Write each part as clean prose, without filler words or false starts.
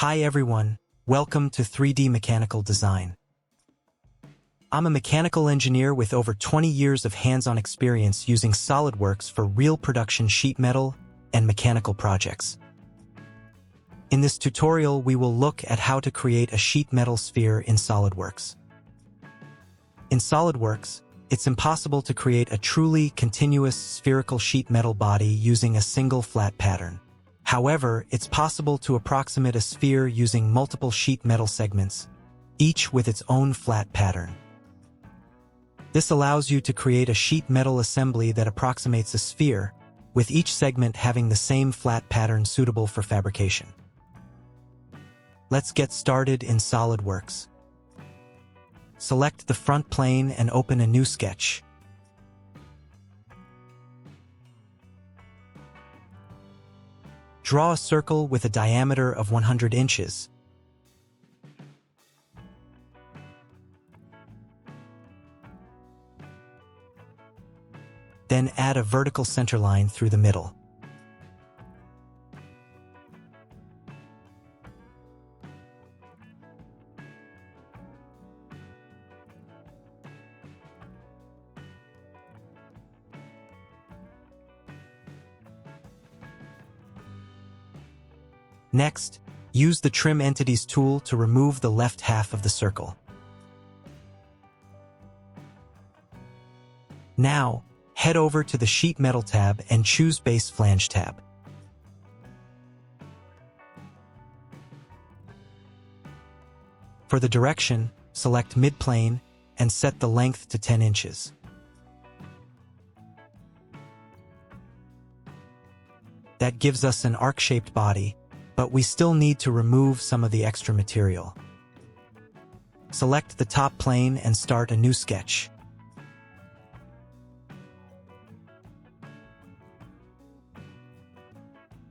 Hi everyone, welcome to 3D Mechanical Design. I'm a mechanical engineer with over 20 years of hands-on experience using SolidWorks for real production sheet metal and mechanical projects. In this tutorial, we will look at how to create a sheet metal sphere in SolidWorks. In SolidWorks, it's impossible to create a truly continuous spherical sheet metal body using a single flat pattern. However, it's possible to approximate a sphere using multiple sheet metal segments, each with its own flat pattern. This allows you to create a sheet metal assembly that approximates a sphere, with each segment having the same flat pattern suitable for fabrication. Let's get started in SolidWorks. Select the front plane and open a new sketch. Draw a circle with a diameter of 100 inches. Then add a vertical centerline through the middle. Next, use the Trim Entities tool to remove the left half of the circle. Now, head over to the Sheet Metal tab and choose Base Flange tab. For the direction, select Midplane and set the length to 10 inches. That gives us an arc-shaped body, but we still need to remove some of the extra material. Select the top plane and start a new sketch.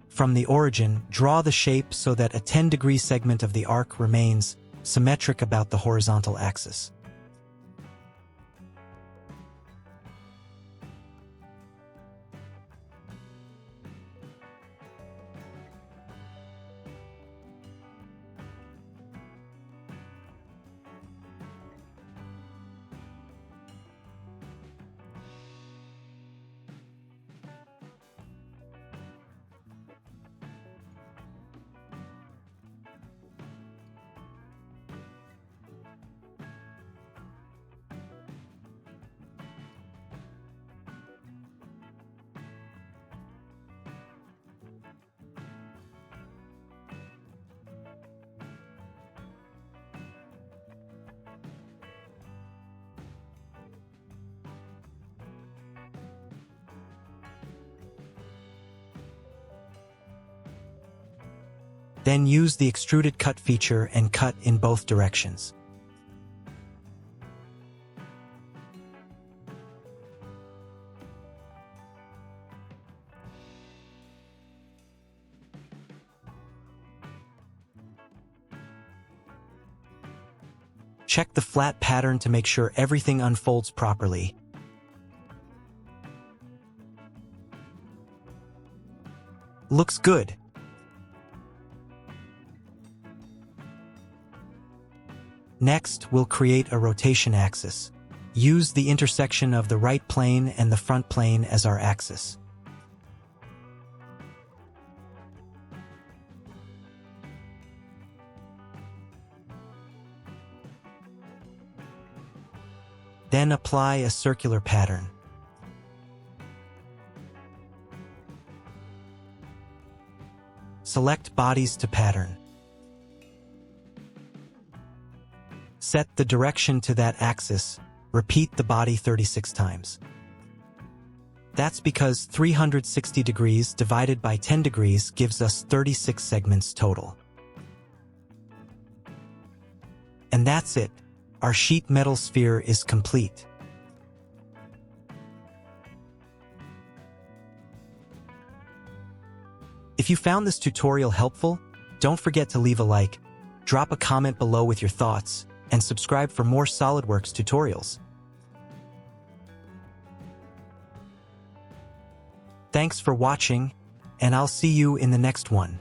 From the origin, draw the shape so that a 10-degree segment of the arc remains symmetric about the horizontal axis. Then use the extruded cut feature and cut in both directions. Check the flat pattern to make sure everything unfolds properly. Looks good. Next, we'll create a rotation axis. Use the intersection of the right plane and the front plane as our axis. Then apply a circular pattern. Select Bodies to Pattern. Set the direction to that axis. Repeat the body 36 times. That's because 360 degrees divided by 10 degrees gives us 36 segments total. And that's it. Our sheet metal sphere is complete. If you found this tutorial helpful, don't forget to leave a like, drop a comment below with your thoughts, and subscribe for more SolidWorks tutorials. Thanks for watching, and I'll see you in the next one.